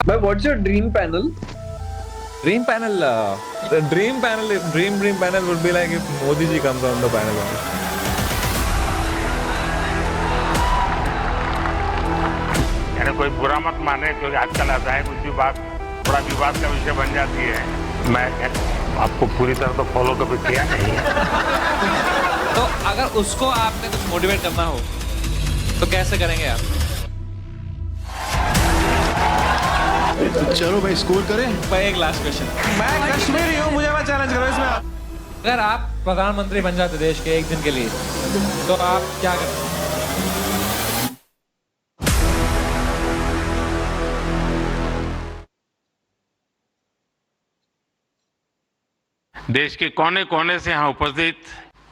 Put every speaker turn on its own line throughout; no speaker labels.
But what's your dream panel?
Dream panel, the dream panel would be like if Modi ji comes on the panel.
यानी कोई बुरा मत माने, क्योंकि आजकल ऐसा है कुछ भी बात बड़ा विवाद का विषय बन जाती है। मैं आपको पूरी तरह तो फॉलो कभी किया नहीं है।
तो अगर उसको आपने कुछ मोटिवेट करना हो तो कैसे करेंगे आप?
चलो भाई स्कोर करें।
एक लास्ट क्वेश्चन,
मैं कश्मीरी हूँ, मुझे मैं चैलेंज करो इसमें।
अगर आप प्रधानमंत्री बन जाते देश के एक दिन के लिए तो आप क्या करते?
देश के कोने कोने से यहाँ उपस्थित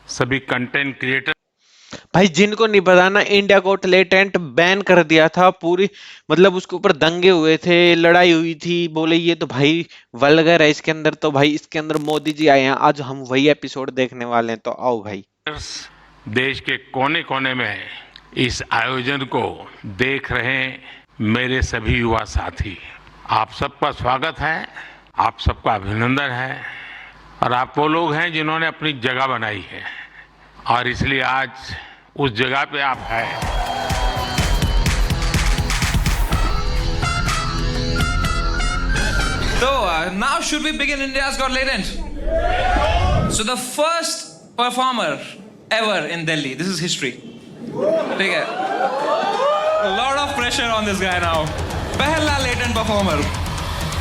सभी कंटेंट क्रिएटर,
भाई जिनको नहीं पता ना, इंडिया को टेंट बैन कर दिया था पूरी, मतलब उसके ऊपर दंगे हुए थे, लड़ाई हुई थी, बोले ये तो भाई वल्गर है इसके अंदर, तो भाई इसके अंदर मोदी जी आए हैं, आज हम वही एपिसोड देखने वाले हैं, तो आओ भाई।
देश के कोने कोने में इस आयोजन को देख रहे मेरे सभी युवा साथी, आप सबका स्वागत है, आप सबका अभिनंदन है। और आप वो लोग हैं जिन्होंने अपनी जगह बनाई है और इसलिए आज उस जगह पे आप हैं।
So now should we begin India's Got Talent? So the first performer ever in Delhi. This is history. ठीक है? A lot of pressure on this guy now. पहला latent performer.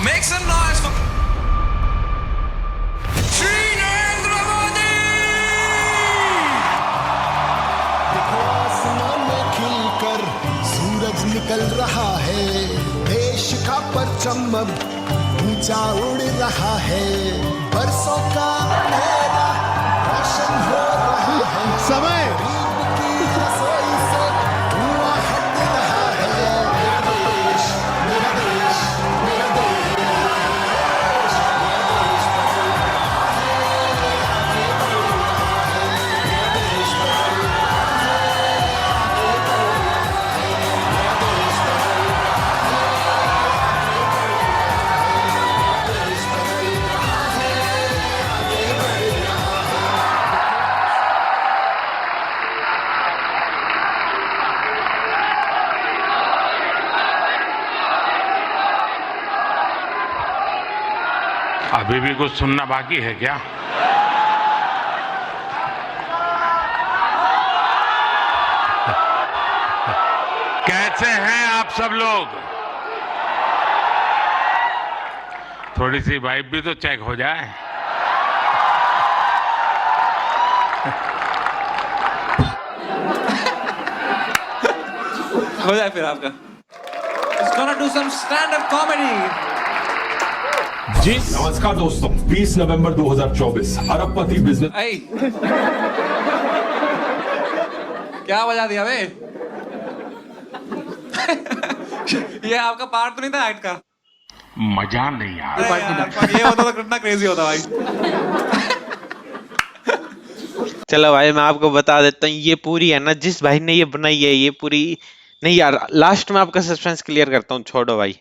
Make some noise for Shri Narendra Modi.
देखो आसमान में खिलकर सूरज निकल रहा है, देश का परचम अब ऊंचा उड़ रहा है, बरसों का अंधेरा रोशन हो रहा है,
समय
गरीब की रसोई से धुआं हट रहा है। मेरा देश, मेरा देश, मेरा देश,
अभी भी कुछ सुनना बाकी है क्या? कैसे हैं आप सब लोग? थोड़ी सी वाइब भी तो चेक हो जाए।
हो जाए फिर आपका. He's gonna do some stand-up comedy.
जी नमस्कार दोस्तों, 20 नवंबर 2024 अरबपति बिजनेस।
आई क्या बजा दिया बे? ये आपका पार्ट तो नहीं था एक्ट का?
मजा नहीं आ रहा।
ये होता तो कितना क्रेजी होता भाई.
चलो भाई मैं आपको बता देता हूँ, ये पूरी है ना, जिस भाई ने ये बनाई है, ये पूरी नहीं यार, लास्ट में आपका सस्पेंस क्लियर करता हूँ, छोड़ो भाई।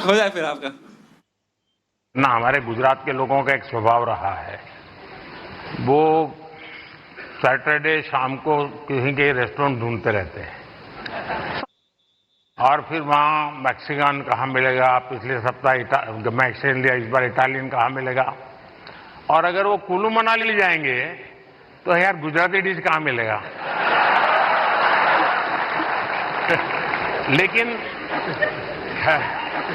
हो जाए फिर आपका.
ना, हमारे गुजरात के लोगों का एक स्वभाव रहा है, वो सैटरडे शाम को कहीं के रेस्टोरेंट ढूंढते रहते हैं और फिर वहाँ मैक्सिकन कहाँ मिलेगा, पिछले सप्ताह मैक्सिकन लिया, इस बार इटालियन कहाँ मिलेगा, और अगर वो कुल्लू मनाली जाएंगे तो यार गुजराती डिश कहाँ मिलेगा। लेकिन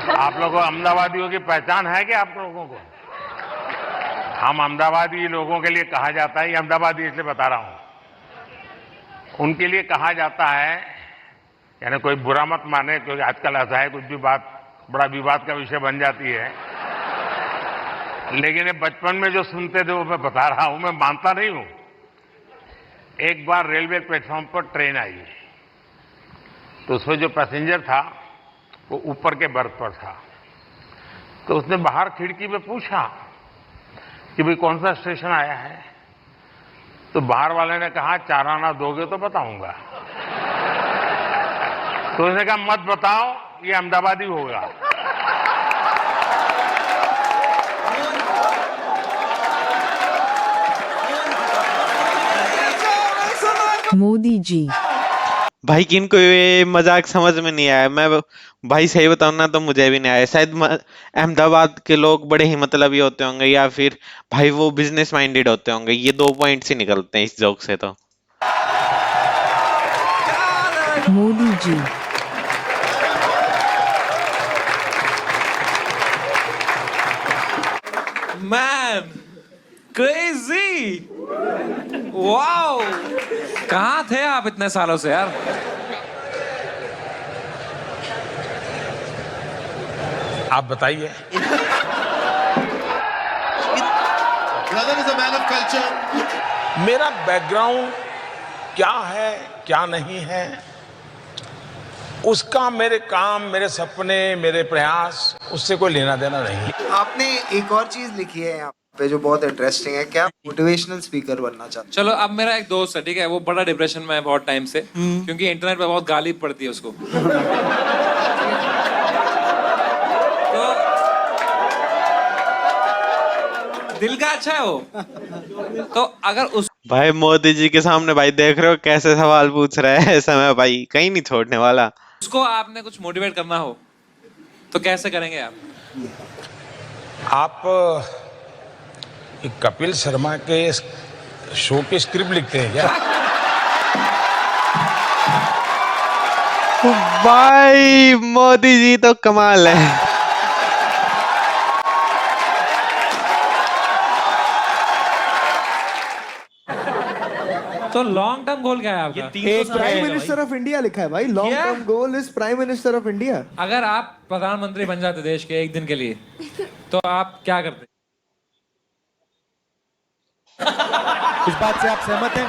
आप लोगों को अहमदाबादियों की पहचान है क्या? आप लोगों को हम अहमदाबादी लोगों के लिए कहा जाता है, ये अहमदाबादी इसलिए बता रहा हूं, उनके लिए कहा जाता है, यानी कोई बुरा मत माने, क्योंकि आजकल ऐसा है कुछ भी बात बड़ा विवाद का विषय बन जाती है। लेकिन ये बचपन में जो सुनते थे वो मैं बता रहा हूं, मैं मानता नहीं हूं। एक बार रेलवे प्लेटफॉर्म पर ट्रेन आई तो उसमें जो पैसेंजर था वो ऊपर के बर्थ पर था, तो उसने बाहर खिड़की में पूछा कि भाई कौन सा स्टेशन आया है, तो बाहर वाले ने कहा 4 आना दोगे तो बताऊंगा। तो उसने कहा मत बताओ, ये अहमदाबादी होगा।
मोदी जी।
भाई किनको ये मजाक समझ में नहीं आया। मैं भाई सही बताऊं ना तो मुझे भी नहीं आया। शायद अहमदाबाद के लोग बड़े ही मतलबी होते होंगे या फिर भाई वो बिजनेस माइंडेड होते होंगे। ये 2 पॉइंट्स ही निकलते हैं इस जोक से तो।
Modi ji.
Man crazy, wow, कहाँ थे आप इतने सालों से यार?
आप बताइए।
Brother is a man of culture.
मेरा बैकग्राउंड क्या है क्या नहीं है, उसका मेरे काम, मेरे सपने, मेरे प्रयास, उससे कोई लेना देना नहीं।
आपने एक और चीज लिखी है यहाँ पे जो बहुत इंटरेस्टिंग है, क्या मोटिवेशनल स्पीकर बनना चाहते
चलो, अब मेरा एक दोस्त है, ठीक है, वो बड़ा डिप्रेशन में है बहुत टाइम से, क्योंकि इंटरनेट पे बहुत गाली पड़ती है उसको। तो दिल का अच्छा है वो, तो अगर उस
भाई मोदी जी के सामने भाई देख रहे हो कैसे सवाल पूछ रहा है समय भाई कहीं नहीं छोड़ने वाला।
उसको आपने कुछ मोटिवेट करना हो तो कैसे करेंगे आप?
आप कपिल शर्मा के शो की स्क्रिप्ट लिखते हैं क्या?
भाई मोदी जी तो कमाल है।
तो लॉन्ग टर्म गोल क्या है आपका?
प्राइम मिनिस्टर ऑफ इंडिया लिखा है भाई। Long term goal is prime minister of India.
अगर आप प्रधानमंत्री बन जाते देश के एक दिन के लिए, तो आप क्या करते?
इस बात से आप सहमत हैं?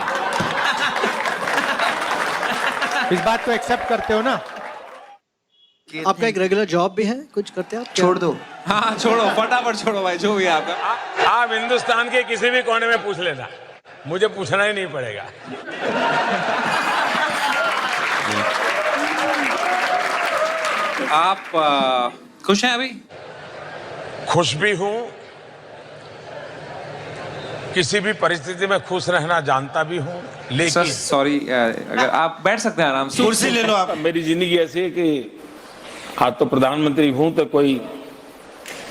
इस बात को एक्सेप्ट करते हो ना?
आपका एक रेगुलर जॉब भी है, कुछ करते हैं आप? छोड़ दो।
हाँ छोड़ो, फटाफट छोड़ो भाई, जो भी है आपका।
आप हिंदुस्तान के किसी भी कोने में पूछ लेना, मुझे पूछना ही नहीं पड़ेगा।
आप खुश हैं अभी?
खुश भी हूं, किसी भी परिस्थिति में खुश रहना जानता भी हूं, लेकिन
सॉरी, अगर आप बैठ सकते हैं आराम से।
कुर्सी ले लो आप।
मेरी जिंदगी ऐसी है कि आज तो प्रधानमंत्री हूं तो कोई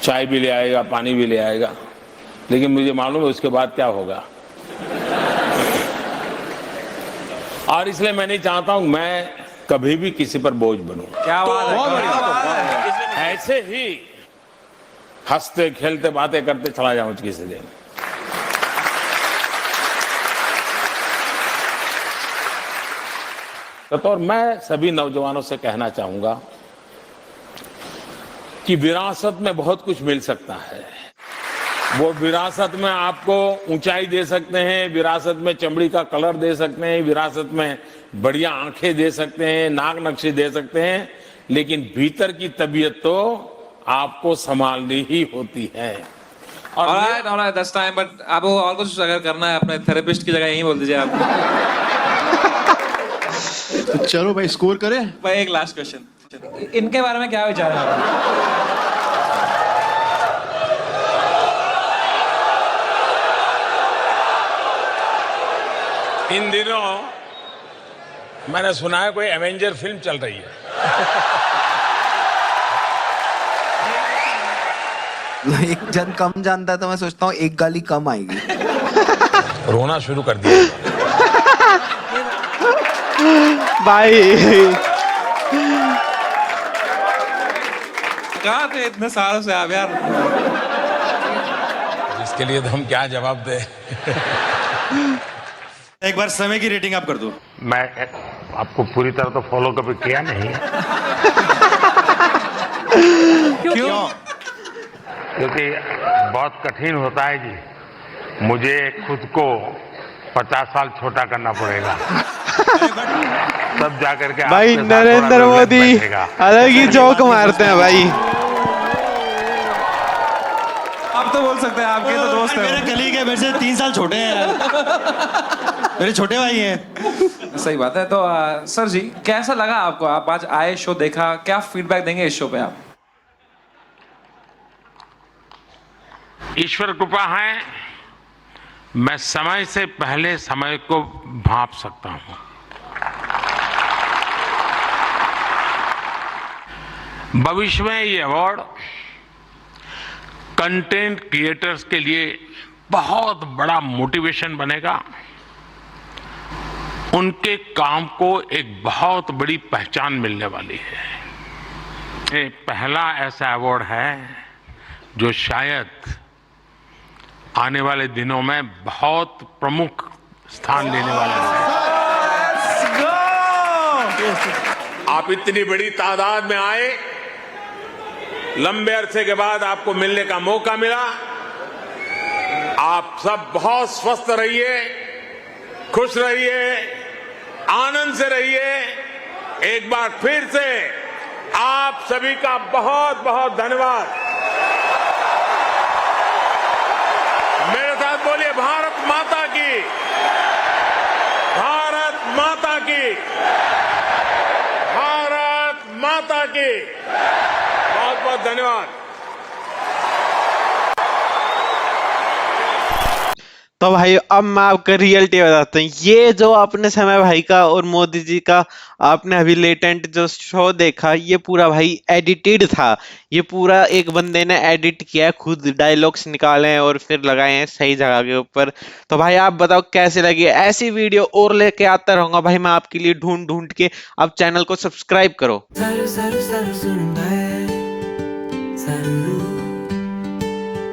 चाय भी ले आएगा, पानी भी ले आएगा, लेकिन मुझे मालूम है उसके बाद क्या होगा। और इसलिए मैं नहीं चाहता हूं मैं कभी भी किसी पर बोझ बनूं।
क्या बात है,
ऐसे ही हंसते खेलते बातें करते चला जाऊं किसी दिन। तो मैं सभी नौजवानों से कहना चाहूंगा कि विरासत में बहुत कुछ मिल सकता है। वो विरासत में आपको ऊंचाई दे सकते हैं, विरासत में चमड़ी का कलर दे सकते हैं, विरासत में बढ़िया आंखें दे सकते हैं, नाक नक्शे दे सकते हैं, लेकिन भीतर की तबीयत तो आपको संभालनी ही होती है। और
ऑलराइट, दैट्स टाइम, बट आपको और कुछ अगर करना है अपने थेरेपिस्ट की जगह यही बोल दीजिए आप।
तो चलो भाई स्कोर करें।
भाई एक लास्ट क्वेश्चन, इनके बारे में क्या विचार है आपका?
इन दिनों मैंने सुना है कोई एवेंजर फिल्म चल रही है।
एक जन कम जानता है तो मैं सोचता हूँ एक गाली कम आएगी।
रोना शुरू कर दिया
भाई
कहाँ थे इतने सालों से आप यार?
इसके लिए तो हम क्या जवाब दें।
एक बार समय की रेटिंग आप कर दो।
मैं आपको पूरी तरह तो फॉलो कभी किया नहीं।
क्यों?
क्योंकि बहुत कठिन होता है जी, मुझे खुद को 50 साल छोटा करना पड़ेगा तब जाकर के
भाई
आपके साथ
नरेंद्र
थोड़ा
मोदी
रिलेट बैठेगा।
अलग ही जोक मारते हैं भाई।
आप तो बोल सकते हैं, आपके तो दोस्त
मेरे
हैं।
कलीग है, मेरे से 3 साल छोटे हैं यार। मेरे छोटे भाई हैं।
सही बात है। तो सर जी, कैसा लगा आपको? आप आज आए, शो देखा, क्या फीडबैक देंगे इस शो पे आप?
ईश्वर कृपा है, मैं समय से पहले समय को भांप सकता हूं। भविष्य में ये अवार्ड कंटेंट क्रिएटर्स के लिए बहुत बड़ा मोटिवेशन बनेगा, उनके काम को एक बहुत बड़ी पहचान मिलने वाली है। ये पहला ऐसा अवार्ड है जो शायद आने वाले दिनों में बहुत प्रमुख स्थान लेने वाला है।
आप इतनी बड़ी तादाद में आए, लंबे अरसे के बाद आपको मिलने का मौका मिला। आप सब बहुत स्वस्थ रहिए, खुश रहिए, आनंद से रहिए। एक बार फिर से आप सभी का बहुत बहुत धन्यवाद। मेरे साथ बोलिए भारत माता की, भारत माता की, भारत माता की। बहुत बहुत धन्यवाद।
तो भाई अब मैं आपको रियलिटी बताता हूँ। ये जो आपने समय भाई का और मोदी जी का आपने अभी लेटेंट जो शो देखा, ये पूरा भाई एडिटेड था। ये पूरा एक बंदे ने एडिट किया है, खुद डायलॉग्स निकाले हैं और फिर लगाए हैं सही जगह के ऊपर। तो भाई आप बताओ कैसे लगी। ऐसी वीडियो और लेके आता रहूंगा भाई मैं आपके लिए ढूंढ ढूंढ के। आप चैनल को सब्सक्राइब करो।